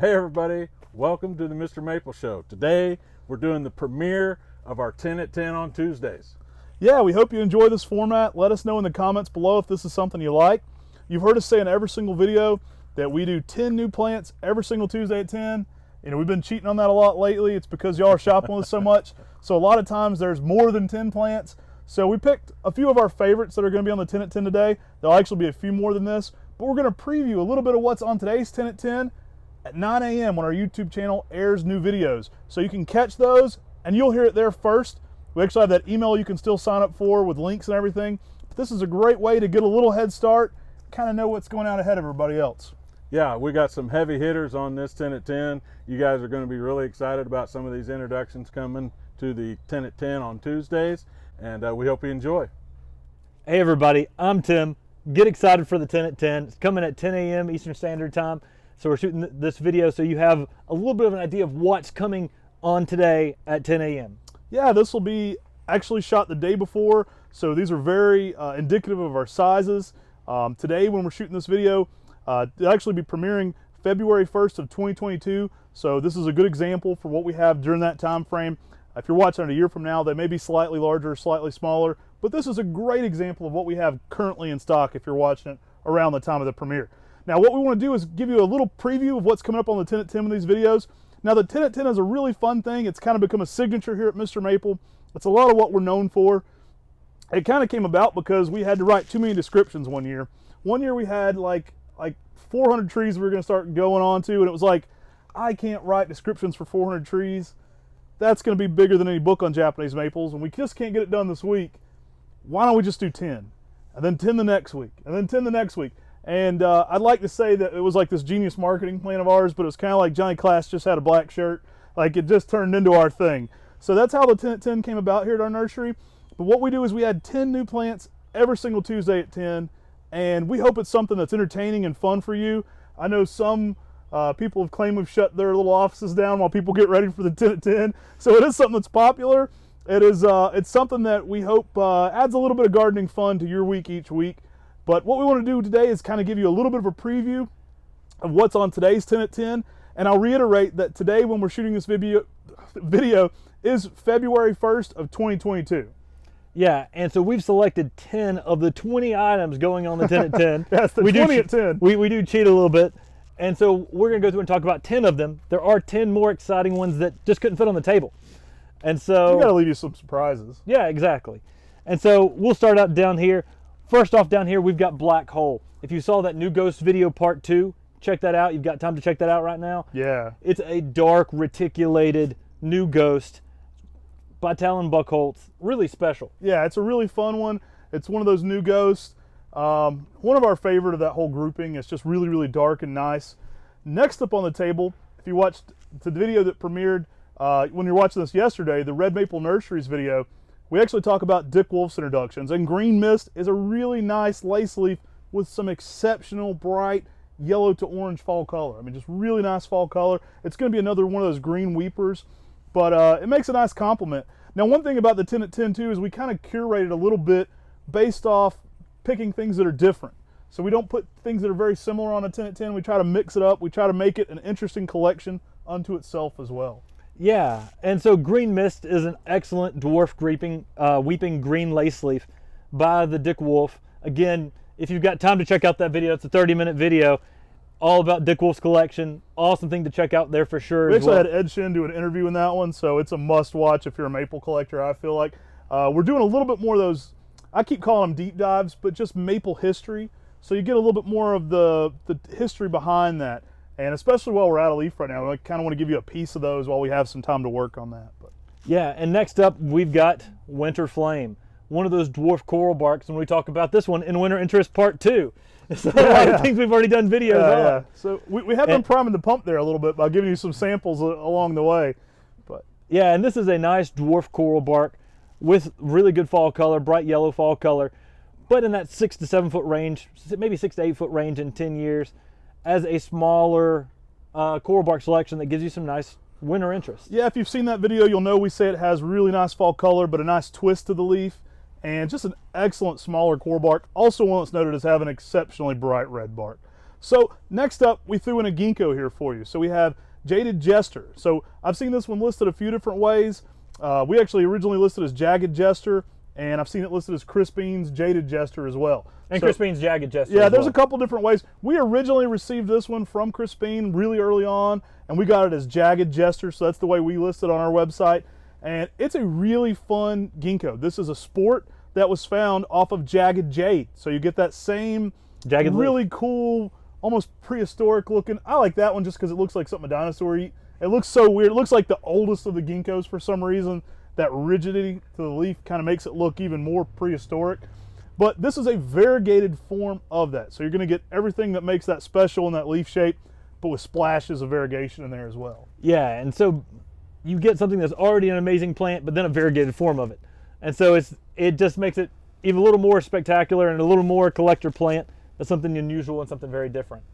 Hey everybody, welcome to the MrMaple Show. Today we're doing the premiere of our 10 at 10 on Tuesdays. Yeah, we hope you enjoy this format. Let us know in the comments below if this is something you like. You've heard us say in every single video that we do 10 new plants every single Tuesday at 10. You know, we've been cheating on that a lot lately. It's because y'all are shopping with us so much. So a lot of times there's more than 10 plants. So we picked a few of our favorites that are going to be on the 10 at 10 today. There'll actually be a few more than this, but we're going to preview a little bit of what's on today's 10 at 10 at 9 a.m. when our YouTube channel airs new videos. So you can catch those and you'll hear it there first. We actually have that email you can still sign up for with links and everything. But this is a great way to get a little head start, kind of know what's going on ahead of everybody else. Yeah, we got some heavy hitters on this 10 at 10. You guys are going to be really excited about some of these introductions coming to the 10 at 10 on Tuesdays, and we hope you enjoy. Hey everybody, I'm Tim. Get excited for the 10 at 10. It's coming at 10 a.m. Eastern Standard Time. So we're shooting this video so you have a little bit of an idea of what's coming on today at 10 a.m. Yeah, this will be actually shot the day before, so these are very indicative of our sizes. Today when we're shooting this video, it'll actually be premiering February 1st of 2022, so this is a good example for what we have during that time frame. If you're watching it a year from now, they may be slightly larger or slightly smaller, but this is a great example of what we have currently in stock if you're watching it around the time of the premiere. Now what we want to do is give you a little preview of what's coming up on the 10 at 10 with these videos. Now the 10 at 10 is a really fun thing. It's kind of become a signature here at MrMaple. It's a lot of what we're known for. It kind of came about because we had to write too many descriptions one year. One year we had like 400 trees we were going to start going on to, and it was like, I can't write descriptions for 400 trees. That's going to be bigger than any book on Japanese maples, and we just can't get it done this week. Why don't we just do 10? And then 10 the next week, and then 10 the next week. And I'd like to say that it was like this genius marketing plan of ours, but it was kind of like Johnny Class just had a black shirt. Like it just turned into our thing. So that's how the 10 at 10 came about here at our nursery. But what we do is we add 10 new plants every single Tuesday at 10. And we hope it's something that's entertaining and fun for you. I know some people have claimed we've shut their little offices down while people get ready for the 10 at 10. So it is something that's popular. It is, it's something that we hope adds a little bit of gardening fun to your week each week. But what we want to do today is kind of give you a little bit of a preview of what's on today's 10 at 10. And I'll reiterate that today when we're shooting this video is February 1st of 2022. Yeah, and so we've selected 10 of the 20 items going on the 10 at 10. That's the 20 at 10. We do cheat a little bit. And so we're going to go through and talk about 10 of them. There are 10 more exciting ones that just couldn't fit on the table. And so we got to leave you some surprises. Yeah, exactly. And so we'll start out down here. First off, down here, we've got Black Hole. If you saw that new Ghost video part 2, check that out. You've got time to check that out right now. Yeah. It's a dark, reticulated new Ghost by Talon Buchholz. Really special. Yeah, it's a really fun one. It's one of those new Ghosts. One of our favorite of that whole grouping. It's just really, really dark and nice. Next up on the table, if you watched the video that premiered when you were watching this yesterday, the Red Maple Nurseries video, we actually talk about Dick Wolf's introductions. And Green Mist is a really nice lace leaf with some exceptional bright yellow to orange fall color. I mean, just really nice fall color. It's going to be another one of those green weepers, but it makes a nice complement. Now, one thing about the 10 at 10 too is we kind of curated a little bit based off picking things that are different. So we don't put things that are very similar on a 10 at 10. We try to mix it up. We try to make it an interesting collection unto itself as well. Yeah, and so Green Mist is an excellent dwarf weeping green lace leaf by the Dick Wolf. Again, if you've got time to check out that video, it's a 30-minute video all about Dick Wolf's collection. Awesome thing to check out there for sure. We actually had Ed Shin do an interview in that one, so it's a must-watch if you're a maple collector, I feel like. We're doing a little bit more of those, I keep calling them deep dives, but just maple history. So you get a little bit more of the history behind that. And especially while we're out of leaf right now, I kind of want to give you a piece of those while we have some time to work on that. But yeah, and next up we've got Winter Flame, one of those dwarf coral barks, and we talk about this one in Winter Interest Part 2. So a lot of things we've already done videos on. Yeah. So we have been priming the pump there a little bit by giving you some samples along the way. But yeah, and this is a nice dwarf coral bark with really good fall color, bright yellow fall color, but in that 6 to 7 foot range, maybe 6 to 8 foot range in 10 years. As a smaller coral bark selection that gives you some nice winter interest. Yeah, if you've seen that video, you'll know we say it has really nice fall color, but a nice twist to the leaf, and just an excellent smaller coral bark. Also one that's noted as having exceptionally bright red bark. So next up, we threw in a ginkgo here for you. So we have Jaded Jester. So I've seen this one listed a few different ways. We actually originally listed as Jagged Jester, and I've seen it listed as Crispin's Jaded Jester as well. And Crispin's Jagged Jester. Yeah, as there's well. a couple different ways. We originally received this one from Crispin really early on, and we got it as Jagged Jester, so that's the way we listed on our website. And it's a really fun ginkgo. This is a sport that was found off of Jagged Jade. So you get that same Jagged really leaf. cool, almost prehistoric looking. I like that one just because it looks like something a dinosaur eat. It looks so weird. It looks like the oldest of the ginkgos for some reason. That rigidity to the leaf kind of makes it look even more prehistoric. But this is a variegated form of that. So you're going to get everything that makes that special in that leaf shape, but with splashes of variegation in there as well. Yeah, and so you get something that's already an amazing plant, but then a variegated form of it. And so it just makes it even a little more spectacular and a little more collector plant. That's something unusual and something very different.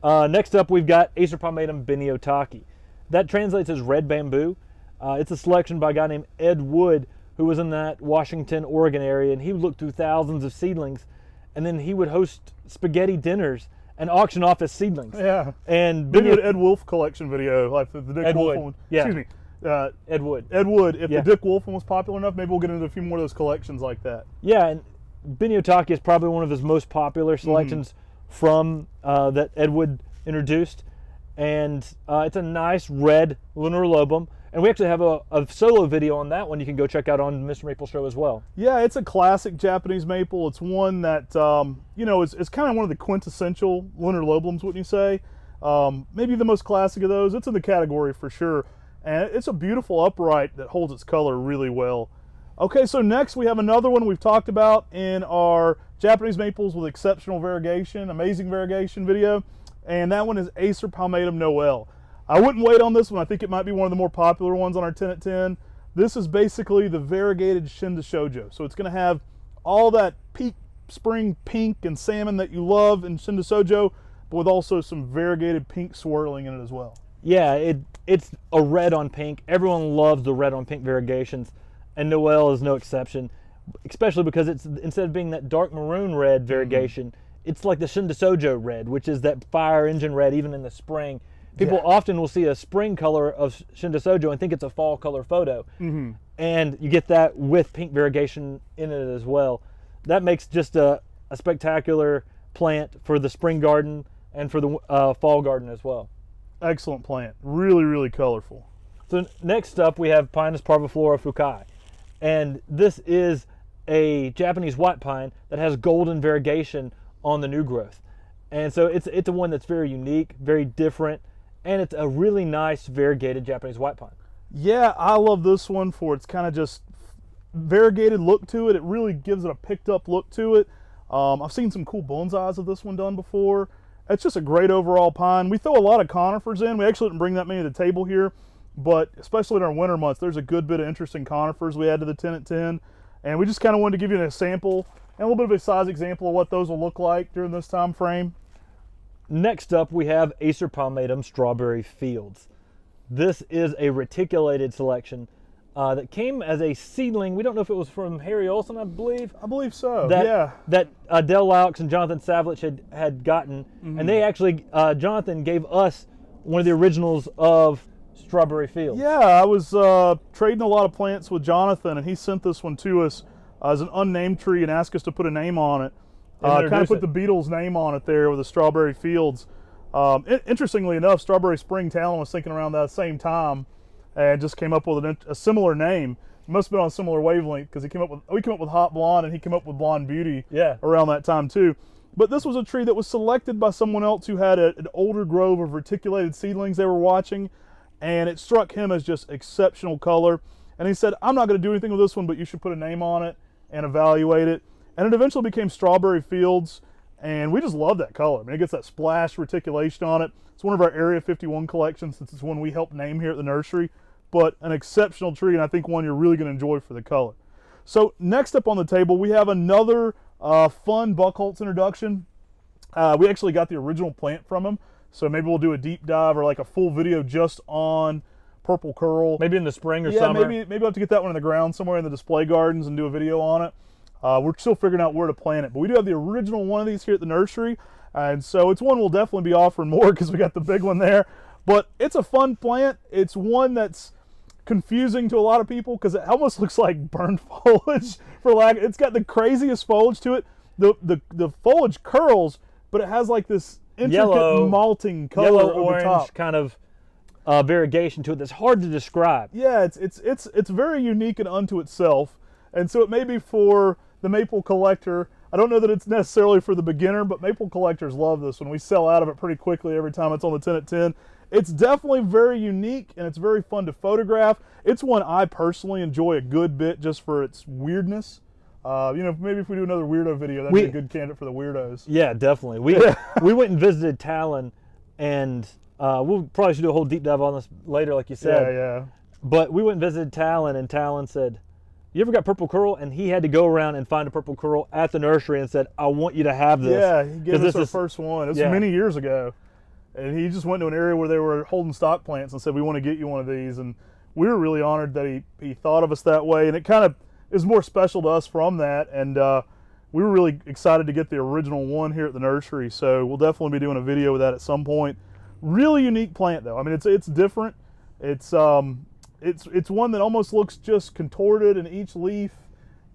Next up, we've got Acer palmatum Beni otake. That translates as red bamboo. It's a selection by a guy named Ed Wood, who was in that Washington, Oregon area, and he would look through thousands of seedlings, and then he would host spaghetti dinners and auction off his seedlings. Yeah. And We did an Ed Wolf collection video, like the Dick Ed Wolf Wood. one. Yeah. Excuse me. Ed Wood. Ed Wood. If Yeah. the Dick Wolf one was popular enough, maybe we'll get into a few more of those collections like that. Yeah, and Beni otake is probably one of his most popular selections from that Ed Wood introduced. And it's a nice red lunar lobum. And we actually have a solo video on that one you can go check out on Mr. Maple Show as well. Yeah, it's a classic Japanese maple. It's one that, you know, it's kind of one of the quintessential lunar lobums, wouldn't you say? Maybe the most classic of those. It's in the category for sure. And it's a beautiful upright that holds its color really well. Okay, so next we have another one we've talked about in our Japanese maples with exceptional variegation, amazing variegation video. And that one is Acer palmatum Noel. I wouldn't wait on this one. I think it might be one of the more popular ones on our 10 at 10. This is basically the variegated Shinda Shoujo. So it's going to have all that peak spring pink and salmon that you love in Shinda Shoujo, but with also some variegated pink swirling in it as well. Yeah, it's a red on pink. Everyone loves the red on pink variegations, and Noel is no exception, especially because it's instead of being that dark maroon red variegation, it's like the Shinda Shoujo red, which is that fire engine red even in the spring. People often will see a spring color of Shinda Shoujo and think it's a fall color photo. And you get that with pink variegation in it as well. That makes just a spectacular plant for the spring garden and for the fall garden as well. Excellent plant. Really, really colorful. So next up we have Pinus parviflora Fukai. And this is a Japanese white pine that has golden variegation on the new growth. And so it's a one that's very unique, very different, and it's a really nice variegated Japanese white pine. Yeah, I love this one for its kind of just variegated look to it. It really gives it a picked up look to it. I've seen some cool bonsais of this one done before. It's just a great overall pine. We throw a lot of conifers in. We actually didn't bring that many to the table here, but especially in our winter months, there's a good bit of interesting conifers we add to the 10 at 10. And we just kind of wanted to give you a sample and a little bit of a size example of what those will look like during this time frame. Next up, we have Acer palmatum Strawberry Fields. This is a reticulated selection that came as a seedling. We don't know if it was from Harry Olson, I believe. I believe so, That Dell Laux and Jonathan Savlich had gotten. And they actually, Jonathan gave us one of the originals of Strawberry Fields. Yeah, I was trading a lot of plants with Jonathan, and he sent this one to us as an unnamed tree and asked us to put a name on it. Kind of put the Beatles name on it there with the Strawberry Fields. Interestingly enough, Strawberry Spring Talon was thinking around that same time and just came up with a similar name. It must have been on a similar wavelength because we came up with Hot Blonde and he came up with Blonde Beauty around that time too. But this was a tree that was selected by someone else who had an older grove of reticulated seedlings they were watching, and it struck him as just exceptional color. And he said, I'm not going to do anything with this one, but you should put a name on it and evaluate it. And it eventually became Strawberry Fields, and we just love that color. I mean, it gets that splash reticulation on it. It's one of our Area 51 collections since it's one we helped name here at the nursery, but an exceptional tree, and I think one you're really going to enjoy for the color. So next up on the table, we have another fun Buchholz introduction. We actually got the original plant from him, so maybe we'll do a deep dive or like a full video just on Purple Curl. Maybe in the spring or summer. Maybe we'll have to get that one in the ground somewhere in the display gardens and do a video on it. We're still figuring out where to plant it, but we do have the original one of these here at the nursery, And so it's one we'll definitely be offering more because we got the big one there. But it's a fun plant. It's one that's confusing to a lot of people because it almost looks like burned foliage. It's got the craziest foliage to it. The foliage curls, but it has like this intricate Yellow, malting color yellow over orange top. kind of variegation to it that's hard to describe. Yeah, it's very unique and unto itself, and so it may be for the maple collector. I don't know that it's necessarily for the beginner, but maple collectors love this one. We sell out of it pretty quickly every time it's on the 10 at 10. It's definitely very unique and it's very fun to photograph. It's one I personally enjoy a good bit just for its weirdness. Maybe if we do another weirdo video, that'd be a good candidate for the weirdos. Yeah, definitely. We went and visited Talon, and we'll probably should do a whole deep dive on this later, like you said. Yeah. But we went and visited Talon, and Talon said, "You ever got purple coral?" And he had to go around and find a purple coral at the nursery and said, "I want you to have this." Yeah, he gave us our first one. It was many years ago. And he just went to an area where they were holding stock plants and said, "We want to get you one of these." And we were really honored that he thought of us that way. And it kind of is more special to us from that. And we were really excited to get the original one here at the nursery. So we'll definitely be doing a video with that at some point. Really unique plant though. I mean, it's different. It's one that almost looks just contorted in each leaf.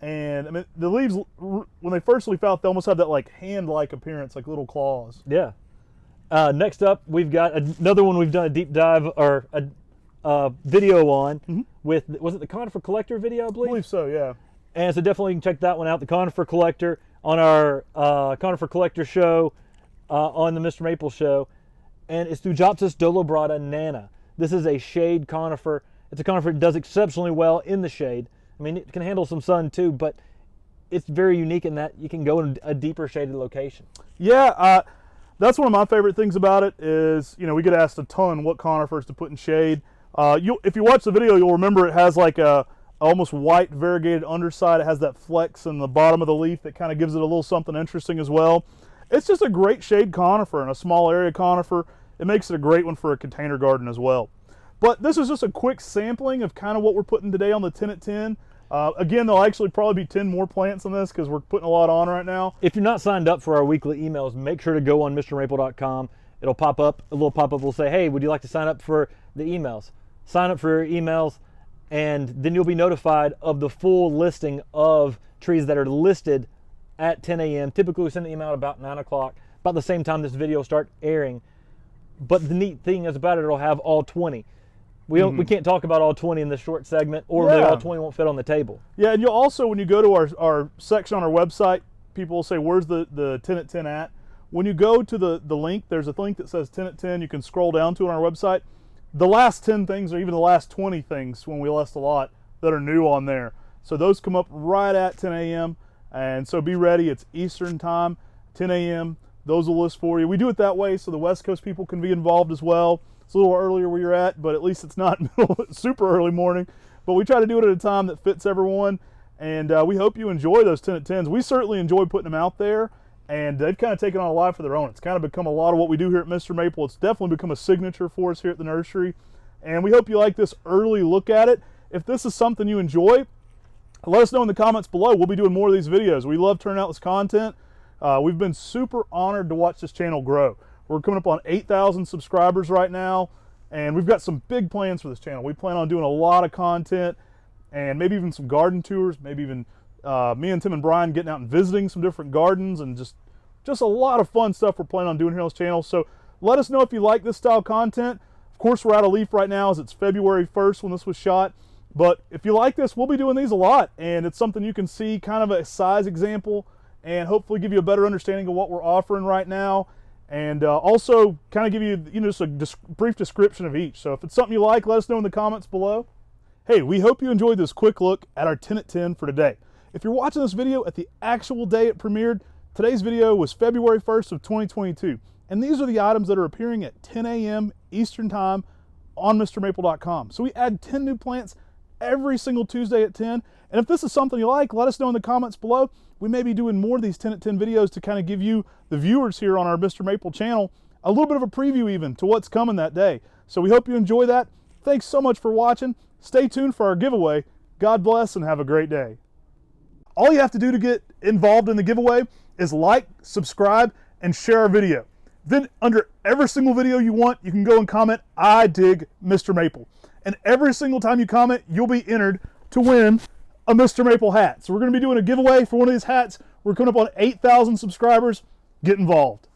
And I mean, the leaves, when they first leaf out, they almost have that like hand-like appearance, like little claws. Yeah. Next up, we've got another one we've done a deep dive or a video on with, was it the Conifer Collector video, I believe? I believe so, yeah. And so definitely you can check that one out, the Conifer Collector, on our Conifer Collector show on the MrMaple show. And it's Thujopsis Dolobrata Nana. This is a shade conifer. It's a conifer that does exceptionally well in the shade. I mean, it can handle some sun too, but it's very unique in that you can go in a deeper shaded location. Yeah, that's one of my favorite things about it is, we get asked a ton what conifers to put in shade. If you watch the video, you'll remember it has like a almost white variegated underside. It has that flex in the bottom of the leaf that kind of gives it a little something interesting as well. It's just a great shade conifer and a small area conifer. It makes it a great one for a container garden as well. But this is just a quick sampling of kind of what we're putting today on the 10 at 10. Again, there'll actually probably be 10 more plants on this because we're putting a lot on right now. If you're not signed up for our weekly emails, make sure to go on MrMaple.com. It'll pop up, a little pop-up will say, "Hey, would you like to sign up for the emails?" Sign up for your emails, and then you'll be notified of the full listing of trees that are listed at 10 a.m. Typically, we send an email about 9 o'clock, about the same time this video will start airing. But the neat thing is about it, it'll have all 20. We can't talk about all 20 in this short segment, or all 20 won't fit on the table. Yeah, and you'll also, when you go to our section on our website, people will say, "Where's the 10 at 10 at?" When you go to the link, there's a link that says 10 at 10. You can scroll down to it on our website. The last 10 things, or even the last 20 things, when we list a lot, that are new on there. So those come up right at 10 a.m. And so be ready. It's Eastern time, 10 a.m. Those will list for you. We do it that way so the West Coast people can be involved as well. It's a little earlier where you're at, but at least it's not super early morning. But we try to do it at a time that fits everyone, and we hope you enjoy those 10 at 10s. We certainly enjoy putting them out there, and they've kind of taken on a life of their own. It's kind of become a lot of what we do here at MrMaple. It's definitely become a signature for us here at the nursery, and we hope you like this early look at it. If this is something you enjoy, let us know in the comments below. We'll be doing more of these videos. We love turning out this content. We've been super honored to watch this channel grow. We're coming up on 8,000 subscribers right now, and we've got some big plans for this channel. We plan on doing a lot of content, and maybe even some garden tours, maybe even me and Tim and Brian getting out and visiting some different gardens, and just a lot of fun stuff we're planning on doing here on this channel. So let us know if you like this style of content. Of course, we're out of leaf right now as it's February 1st when this was shot. But if you like this, we'll be doing these a lot, and it's something you can see, kind of a size example, and hopefully give you a better understanding of what we're offering right now, and also kind of give you, just a brief description of each. So if it's something you like, let us know in the comments below. Hey, we hope you enjoyed this quick look at our 10 at 10 for today. If you're watching this video at the actual day it premiered, today's video was February 1st of 2022, and these are the items that are appearing at 10 a.m. Eastern time on MrMaple.com. So we add 10 new plants every single Tuesday at 10. And if this is something you like, let us know in the comments below. We may be doing more of these 10 at 10 videos to kind of give you, the viewers here on our MrMaple channel, a little bit of a preview even to what's coming that day. So we hope you enjoy that. Thanks so much for watching. Stay tuned for our giveaway. God bless and have a great day. All you have to do to get involved in the giveaway is like, subscribe, and share our video. Then under every single video you want, you can go and comment, I dig MrMaple. And every single time you comment, you'll be entered to win a MrMaple hat. So we're going to be doing a giveaway for one of these hats. We're coming up on 8,000 subscribers. Get involved.